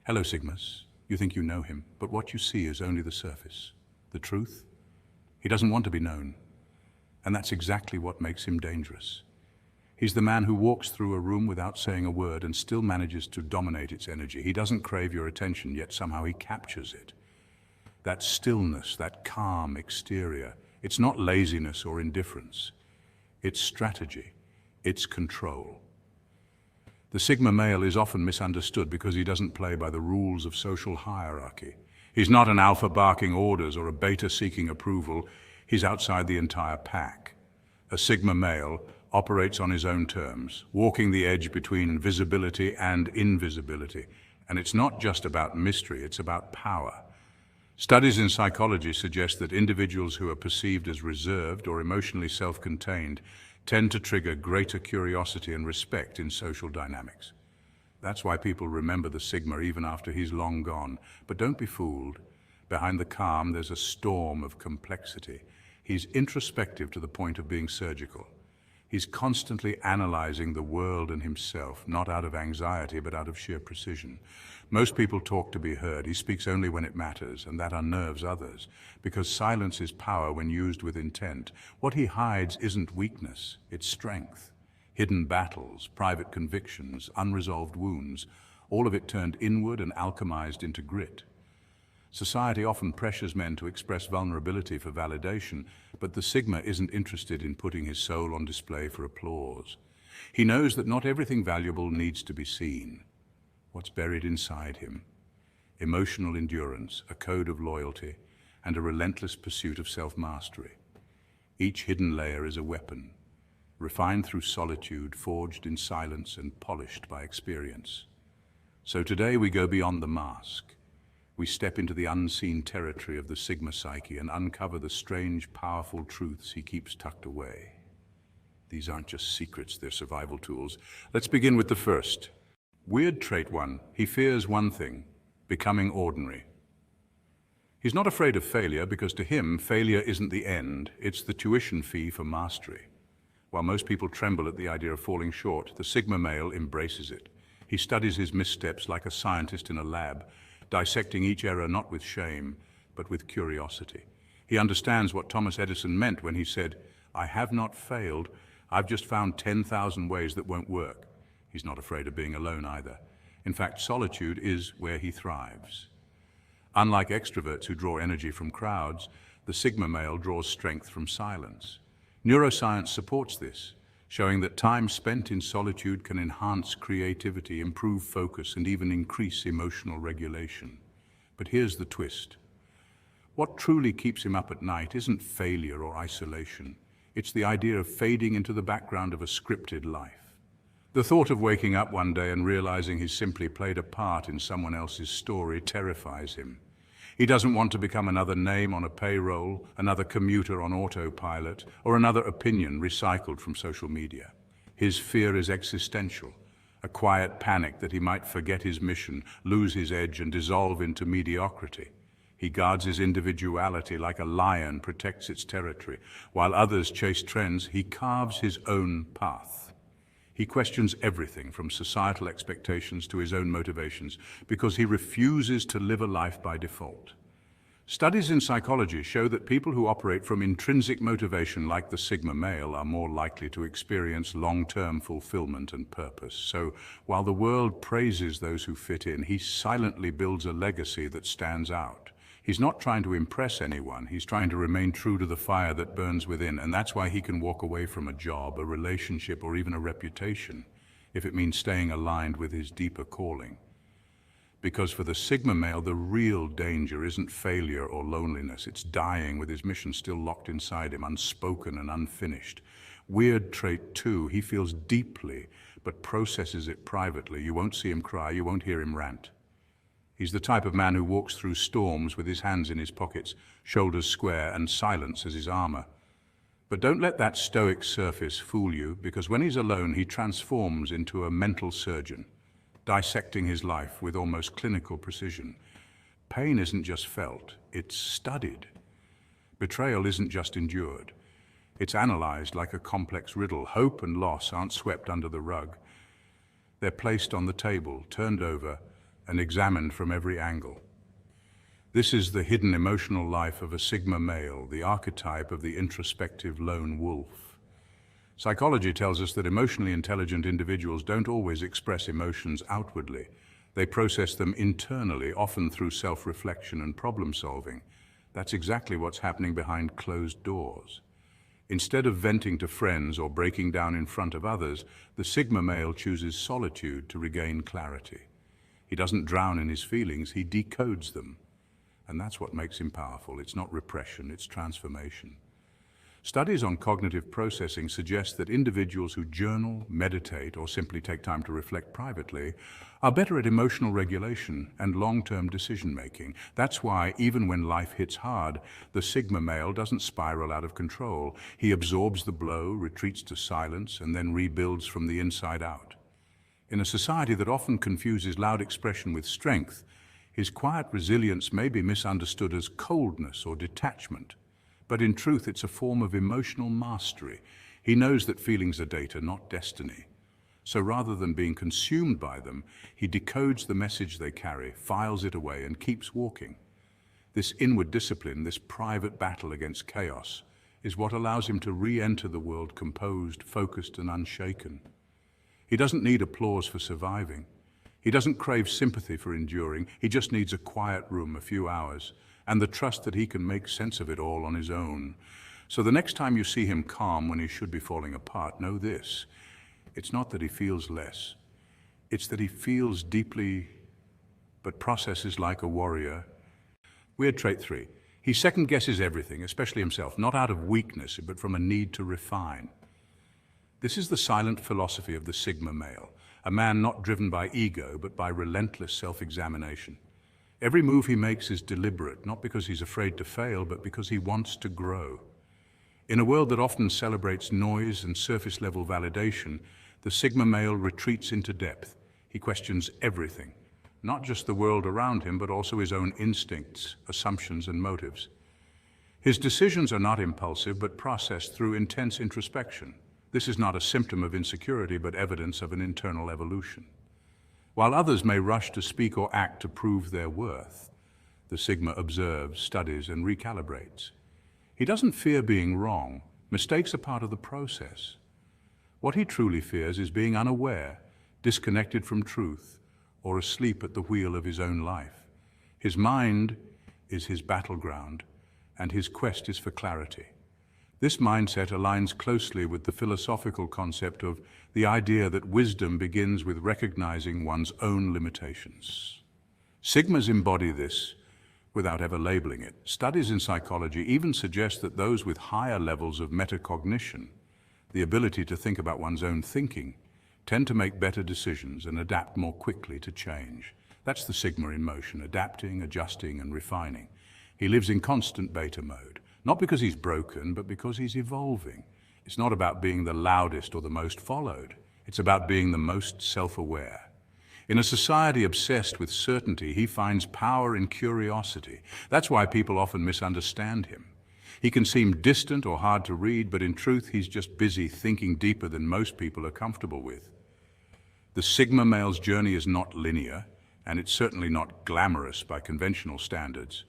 Hello, Sigmas. You think you know him, but what you see is only the surface. The truth? He doesn't want to be known. And that's exactly what makes him dangerous. He's the man who walks through a room without saying a word and still manages to dominate its energy. He doesn't crave your attention, yet somehow he captures it. That stillness, that calm exterior, it's not laziness or indifference. It's strategy. It's control. The Sigma male is often misunderstood because he doesn't play by the rules of social hierarchy. He's not an alpha barking orders or a beta seeking approval. He's outside the entire pack. A Sigma male operates on his own terms, walking the edge between visibility and invisibility. And it's not just about mystery, it's about power. Studies in psychology suggest that individuals who are perceived as reserved or emotionally self-contained tend to trigger greater curiosity and respect in social dynamics. That's why people remember the Sigma even after he's long gone. But don't be fooled. Behind the calm, there's a storm of complexity. He's introspective to the point of being surgical. He's constantly analyzing the world and himself, not out of anxiety, but out of sheer precision. Most people talk to be heard. He speaks only when it matters, and that unnerves others, because silence is power when used with intent. What he hides isn't weakness, it's strength. Hidden battles, private convictions, unresolved wounds, all of it turned inward and alchemized into grit. Society often pressures men to express vulnerability for validation, but the Sigma isn't interested in putting his soul on display for applause. He knows that not everything valuable needs to be seen. What's buried inside him? Emotional endurance, a code of loyalty, and a relentless pursuit of self-mastery. Each hidden layer is a weapon, refined through solitude, forged in silence, and polished by experience. So today we go beyond the mask. We step into the unseen territory of the Sigma psyche and uncover the strange, powerful truths he keeps tucked away. These aren't just secrets, they're survival tools. Let's begin with the first. Weird trait one. He fears one thing, becoming ordinary. He's not afraid of failure because to him, failure isn't the end, it's the tuition fee for mastery. While most people tremble at the idea of falling short, the Sigma male embraces it. He studies his missteps like a scientist in a lab, dissecting each error not with shame, but with curiosity. He understands what Thomas Edison meant when he said, "I have not failed, I've just found 10,000 ways that won't work." He's not afraid of being alone either. In fact, solitude is where he thrives. Unlike extroverts who draw energy from crowds, the Sigma male draws strength from silence. Neuroscience supports this, showing that time spent in solitude can enhance creativity, improve focus, and even increase emotional regulation. But here's the twist. What truly keeps him up at night isn't failure or isolation. It's the idea of fading into the background of a scripted life. The thought of waking up one day and realizing he's simply played a part in someone else's story terrifies him. He doesn't want to become another name on a payroll, another commuter on autopilot, or another opinion recycled from social media. His fear is existential, a quiet panic that he might forget his mission, lose his edge, and dissolve into mediocrity. He guards his individuality like a lion protects its territory. While others chase trends, he carves his own path. He questions everything from societal expectations to his own motivations because he refuses to live a life by default. Studies in psychology show that people who operate from intrinsic motivation like the Sigma male are more likely to experience long-term fulfillment and purpose. So while the world praises those who fit in, he silently builds a legacy that stands out. He's not trying to impress anyone, he's trying to remain true to the fire that burns within, and that's why he can walk away from a job, a relationship, or even a reputation, if it means staying aligned with his deeper calling. Because for the Sigma male, the real danger isn't failure or loneliness, it's dying with his mission still locked inside him, unspoken and unfinished. Weird trait two, he feels deeply, but processes it privately. You won't see him cry, you won't hear him rant. He's the type of man who walks through storms with his hands in his pockets, shoulders square, and silence as his armor. But don't let that stoic surface fool you, because when he's alone, he transforms into a mental surgeon, dissecting his life with almost clinical precision. Pain isn't just felt, it's studied. Betrayal isn't just endured. It's analyzed like a complex riddle. Hope and loss aren't swept under the rug. They're placed on the table, turned over, and examined from every angle. This is the hidden emotional life of a Sigma male, the archetype of the introspective lone wolf. Psychology tells us that emotionally intelligent individuals don't always express emotions outwardly. They process them internally, often through self-reflection and problem-solving. That's exactly what's happening behind closed doors. Instead of venting to friends or breaking down in front of others, the Sigma male chooses solitude to regain clarity. He doesn't drown in his feelings, he decodes them. And that's what makes him powerful. It's not repression, it's transformation. Studies on cognitive processing suggest that individuals who journal, meditate, or simply take time to reflect privately are better at emotional regulation and long-term decision-making. That's why, even when life hits hard, the Sigma male doesn't spiral out of control. He absorbs the blow, retreats to silence, and then rebuilds from the inside out. In a society that often confuses loud expression with strength, his quiet resilience may be misunderstood as coldness or detachment, but in truth it's a form of emotional mastery. He knows that feelings are data, not destiny. So rather than being consumed by them, he decodes the message they carry, files it away, and keeps walking. This inward discipline, this private battle against chaos, is what allows him to re-enter the world composed, focused, and unshaken. He doesn't need applause for surviving. He doesn't crave sympathy for enduring. He just needs a quiet room, a few hours, and the trust that he can make sense of it all on his own. So the next time you see him calm when he should be falling apart, know this. It's not that he feels less. It's that he feels deeply, but processes like a warrior. Weird trait 3. He second-guesses everything, especially himself, not out of weakness, but from a need to refine. This is the silent philosophy of the Sigma male, a man not driven by ego, but by relentless self-examination. Every move he makes is deliberate, not because he's afraid to fail, but because he wants to grow. In a world that often celebrates noise and surface-level validation, the Sigma male retreats into depth. He questions everything, not just the world around him, but also his own instincts, assumptions, and motives. His decisions are not impulsive, but processed through intense introspection. This is not a symptom of insecurity, but evidence of an internal evolution. While others may rush to speak or act to prove their worth, the Sigma observes, studies, and recalibrates. He doesn't fear being wrong. Mistakes are part of the process. What he truly fears is being unaware, disconnected from truth, or asleep at the wheel of his own life. His mind is his battleground, and his quest is for clarity. This mindset aligns closely with the philosophical concept of the idea that wisdom begins with recognizing one's own limitations. Sigmas embody this without ever labeling it. Studies in psychology even suggest that those with higher levels of metacognition, the ability to think about one's own thinking, tend to make better decisions and adapt more quickly to change. That's the Sigma in motion, adapting, adjusting, and refining. He lives in constant beta mode. Not because he's broken, but because he's evolving. It's not about being the loudest or the most followed. It's about being the most self-aware. In a society obsessed with certainty, he finds power in curiosity. That's why people often misunderstand him. He can seem distant or hard to read, but in truth, he's just busy thinking deeper than most people are comfortable with. The Sigma male's journey is not linear, and it's certainly not glamorous by conventional standards,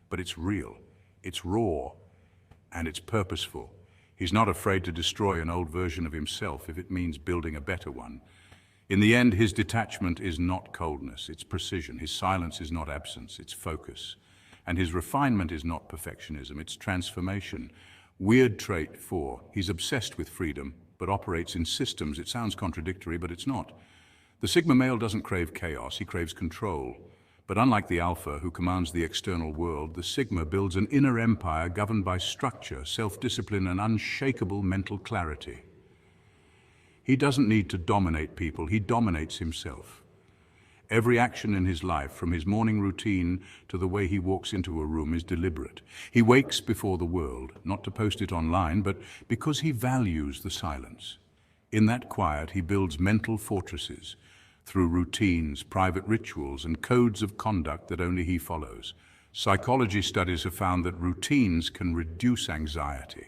but it's real. It's raw, and it's purposeful. He's not afraid to destroy an old version of himself if it means building a better one. In the end, his detachment is not coldness, it's precision. His silence is not absence, it's focus. And his refinement is not perfectionism, it's transformation. Weird trait 4. He's obsessed with freedom, but operates in systems. It sounds contradictory, but it's not. The Sigma male doesn't crave chaos, he craves control. But unlike the Alpha, who commands the external world, the Sigma builds an inner empire governed by structure, self-discipline, and unshakable mental clarity. He doesn't need to dominate people, he dominates himself. Every action in his life, from his morning routine to the way he walks into a room, is deliberate. He wakes before the world, not to post it online, but because he values the silence. In that quiet, he builds mental fortresses, through routines, private rituals, and codes of conduct that only he follows. Psychology studies have found that routines can reduce anxiety,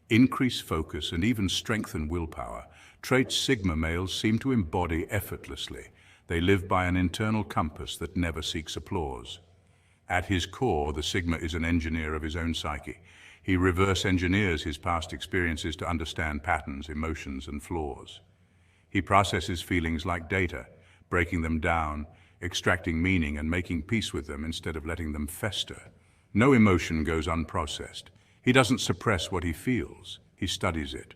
increase focus, and even strengthen willpower, traits Sigma males seem to embody effortlessly. They live by an internal compass that never seeks applause. At his core, the Sigma is an engineer of his own psyche. He reverse engineers his past experiences to understand patterns, emotions, and flaws. He processes feelings like data, breaking them down, extracting meaning and making peace with them instead of letting them fester. No emotion goes unprocessed. He doesn't suppress what he feels, he studies it.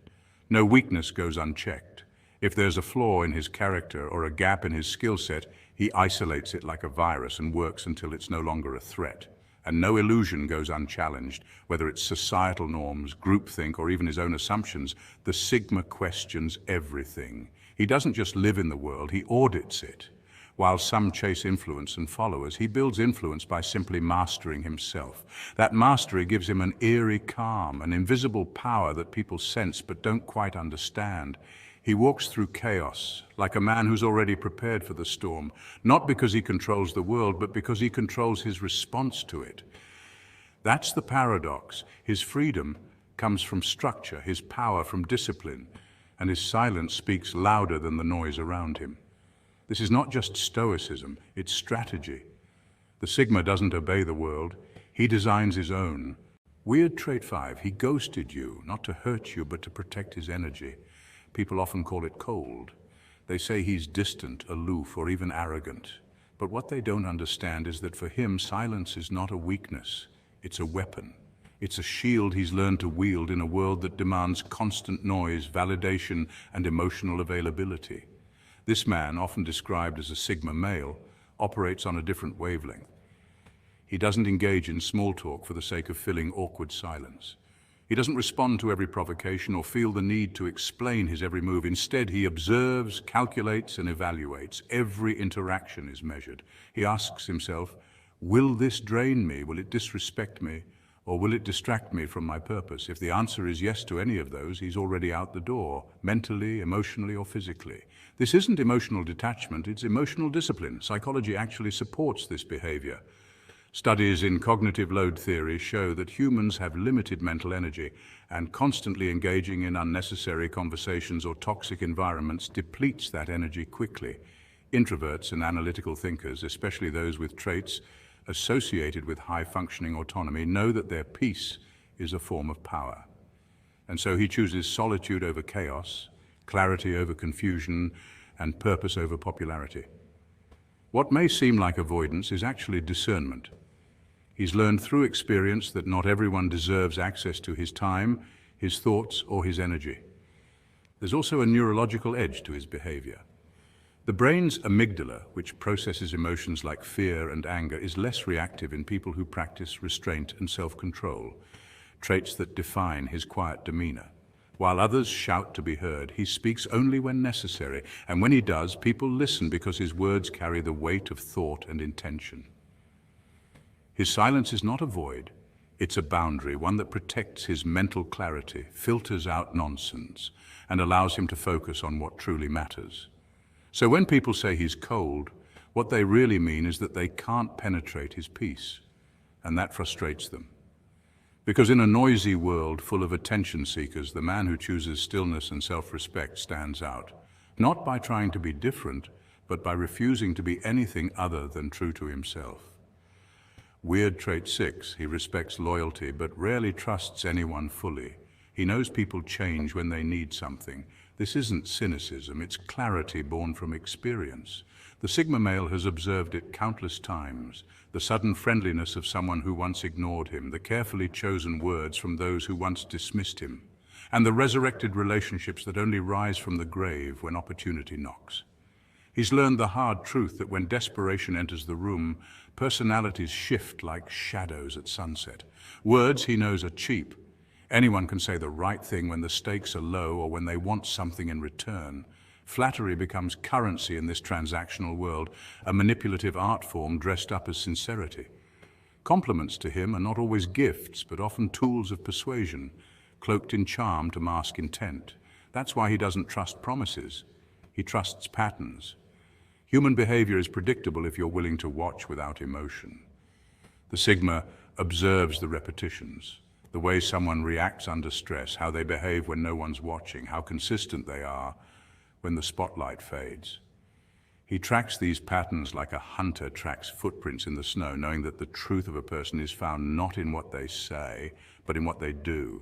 No weakness goes unchecked. If there's a flaw in his character or a gap in his skill set, he isolates it like a virus and works until it's no longer a threat. And no illusion goes unchallenged, whether it's societal norms, groupthink, or even his own assumptions. The Sigma questions everything. He doesn't just live in the world, he audits it. While some chase influence and followers, he builds influence by simply mastering himself. That mastery gives him an eerie calm, an invisible power that people sense but don't quite understand. He walks through chaos, like a man who's already prepared for the storm, not because he controls the world, but because he controls his response to it. That's the paradox. His freedom comes from structure, his power from discipline, and his silence speaks louder than the noise around him. This is not just stoicism, it's strategy. The Sigma doesn't obey the world, he designs his own. Weird trait 5, he ghosted you, not to hurt you, but to protect his energy. People often call it cold. They say he's distant, aloof, or even arrogant. But what they don't understand is that for him, silence is not a weakness, it's a weapon. It's a shield he's learned to wield in a world that demands constant noise, validation, and emotional availability. This man, often described as a Sigma male, operates on a different wavelength. He doesn't engage in small talk for the sake of filling awkward silence. He doesn't respond to every provocation or feel the need to explain his every move. Instead, he observes, calculates, and evaluates. Every interaction is measured. He asks himself, will this drain me? Will it disrespect me? Or will it distract me from my purpose? If the answer is yes to any of those, he's already out the door, mentally, emotionally, or physically. This isn't emotional detachment, it's emotional discipline. Psychology actually supports this behavior. Studies in cognitive load theory show that humans have limited mental energy, and constantly engaging in unnecessary conversations or toxic environments depletes that energy quickly. Introverts and analytical thinkers, especially those with traits associated with high-functioning autonomy, know that their peace is a form of power. And so he chooses solitude over chaos, clarity over confusion, and purpose over popularity. What may seem like avoidance is actually discernment. He's learned through experience that not everyone deserves access to his time, his thoughts, or his energy. There's also a neurological edge to his behavior. The brain's amygdala, which processes emotions like fear and anger, is less reactive in people who practice restraint and self-control, traits that define his quiet demeanor. While others shout to be heard, he speaks only when necessary, and when he does, people listen because his words carry the weight of thought and intention. His silence is not a void, it's a boundary, one that protects his mental clarity, filters out nonsense, and allows him to focus on what truly matters. So when people say he's cold, what they really mean is that they can't penetrate his peace, and that frustrates them. Because in a noisy world full of attention seekers, the man who chooses stillness and self-respect stands out, not by trying to be different, but by refusing to be anything other than true to himself. Weird trait 6, he respects loyalty but rarely trusts anyone fully. He knows people change when they need something. This isn't cynicism, it's clarity born from experience. The Sigma male has observed it countless times. The sudden friendliness of someone who once ignored him, the carefully chosen words from those who once dismissed him, and the resurrected relationships that only rise from the grave when opportunity knocks. He's learned the hard truth that when desperation enters the room, personalities shift like shadows at sunset. Words, he knows, are cheap. Anyone can say the right thing when the stakes are low or when they want something in return. Flattery becomes currency in this transactional world, a manipulative art form dressed up as sincerity. Compliments to him are not always gifts, but often tools of persuasion, cloaked in charm to mask intent. That's why he doesn't trust promises. He trusts patterns. Human behavior is predictable if you're willing to watch without emotion. The Sigma observes the repetitions, the way someone reacts under stress, how they behave when no one's watching, how consistent they are when the spotlight fades. He tracks these patterns like a hunter tracks footprints in the snow, knowing that the truth of a person is found not in what they say, but in what they do.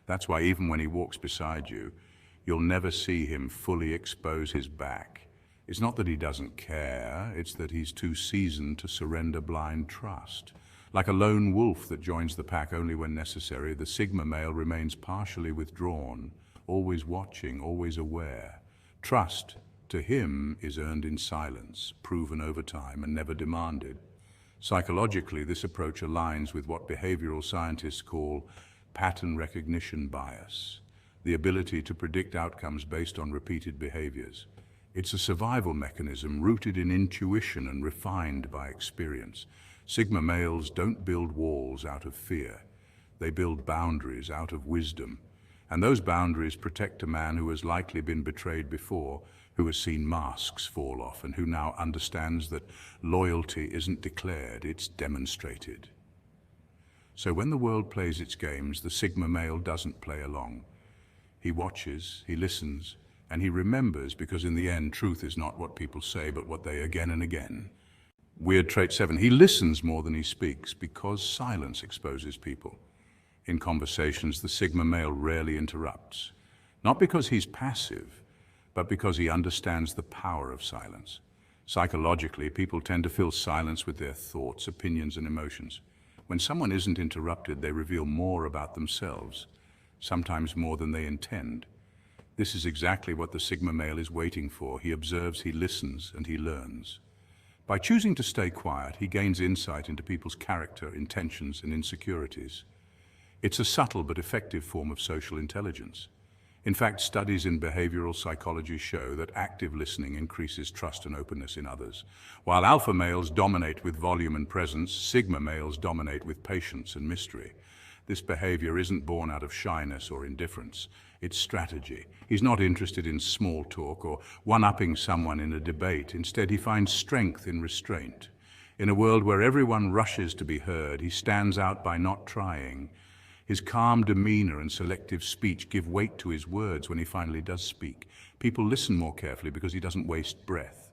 That's why even when he walks beside you, you'll never see him fully expose his back. It's not that he doesn't care, it's that he's too seasoned to surrender blind trust. Like a lone wolf that joins the pack only when necessary, the Sigma male remains partially withdrawn, always watching, always aware. Trust, to him, is earned in silence, proven over time, and never demanded. Psychologically, this approach aligns with what behavioral scientists call pattern recognition bias, the ability to predict outcomes based on repeated behaviors. It's a survival mechanism rooted in intuition and refined by experience. Sigma males don't build walls out of fear. They build boundaries out of wisdom. And those boundaries protect a man who has likely been betrayed before, who has seen masks fall off, and who now understands that loyalty isn't declared, it's demonstrated. So when the world plays its games, the Sigma male doesn't play along. He watches, he listens, and he remembers, because in the end, truth is not what people say, but what they again and again. Weird trait 7, he listens more than he speaks because silence exposes people. In conversations, the Sigma male rarely interrupts, not because he's passive, but because he understands the power of silence. Psychologically, people tend to fill silence with their thoughts, opinions, and emotions. When someone isn't interrupted, they reveal more about themselves, sometimes more than they intend. This is exactly what the Sigma male is waiting for. He observes, he listens, and he learns. By choosing to stay quiet, he gains insight into people's character, intentions, and insecurities. It's a subtle but effective form of social intelligence. In fact, studies in behavioral psychology show that active listening increases trust and openness in others. While alpha males dominate with volume and presence, Sigma males dominate with patience and mystery. This behavior isn't born out of shyness or indifference. It's strategy. He's not interested in small talk or one-upping someone in a debate. Instead, he finds strength in restraint. In a world where everyone rushes to be heard, he stands out by not trying. His calm demeanor and selective speech give weight to his words when he finally does speak. People listen more carefully because he doesn't waste breath.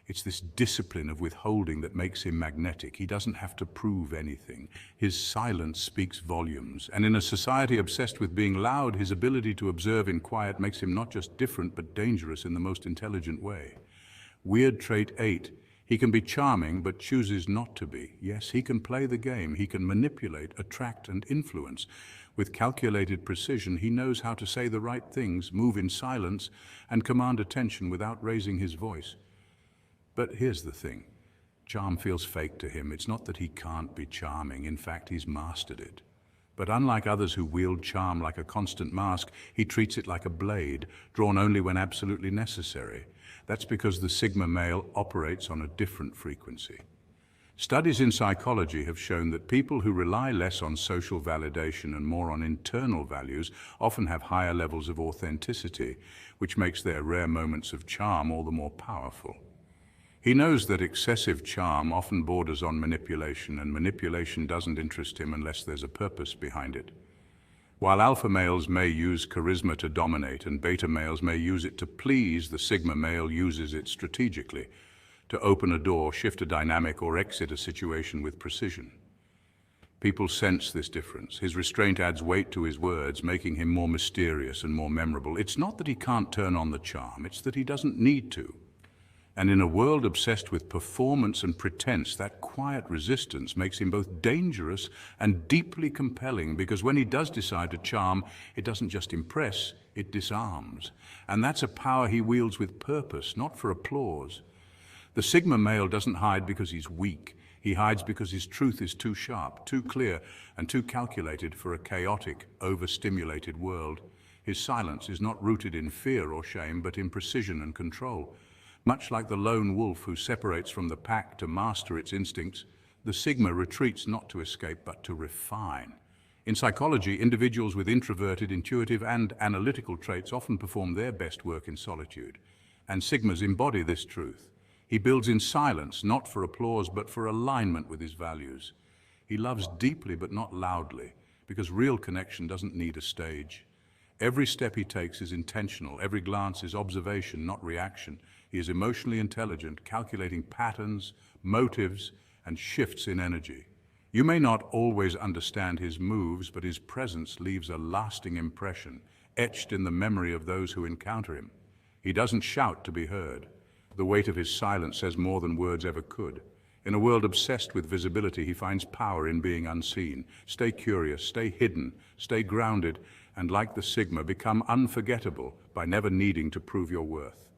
It's this discipline of withholding that makes him magnetic. He doesn't have to prove anything. His silence speaks volumes. And in a society obsessed with being loud, his ability to observe in quiet makes him not just different, but dangerous in the most intelligent way. Weird trait 8. He can be charming, but chooses not to be. Yes, he can play the game. He can manipulate, attract, and influence. With calculated precision, he knows how to say the right things, move in silence, and command attention without raising his voice. But here's the thing. Charm feels fake to him. It's not that he can't be charming. In fact, he's mastered it. But unlike others who wield charm like a constant mask, he treats it like a blade, drawn only when absolutely necessary. That's because the Sigma male operates on a different frequency. Studies in psychology have shown that people who rely less on social validation and more on internal values often have higher levels of authenticity, which makes their rare moments of charm all the more powerful. He knows that excessive charm often borders on manipulation, and manipulation doesn't interest him unless there's a purpose behind it. While alpha males may use charisma to dominate and beta males may use it to please, the Sigma male uses it strategically to open a door, shift a dynamic, or exit a situation with precision. People sense this difference. His restraint adds weight to his words, making him more mysterious and more memorable. It's not that he can't turn on the charm, it's that he doesn't need to. And in a world obsessed with performance and pretense, that quiet resistance makes him both dangerous and deeply compelling, because when he does decide to charm, it doesn't just impress, it disarms. And that's a power he wields with purpose, not for applause. The Sigma male doesn't hide because he's weak. He hides because his truth is too sharp, too clear, and too calculated for a chaotic, overstimulated world. His silence is not rooted in fear or shame, but in precision and control. Much like the lone wolf who separates from the pack to master its instincts, the Sigma retreats not to escape but to refine. In psychology, individuals with introverted, intuitive, and analytical traits often perform their best work in solitude, and Sigmas embody this truth. He builds in silence, not for applause but for alignment with his values. He loves deeply but not loudly, because real connection doesn't need a stage. Every step he takes is intentional. Every glance is observation, not reaction. He is emotionally intelligent, calculating patterns, motives, and shifts in energy. You may not always understand his moves, but his presence leaves a lasting impression, etched in the memory of those who encounter him. He doesn't shout to be heard. The weight of his silence says more than words ever could. In a world obsessed with visibility, he finds power in being unseen. Stay curious, stay hidden, stay grounded, and like the Sigma, become unforgettable by never needing to prove your worth.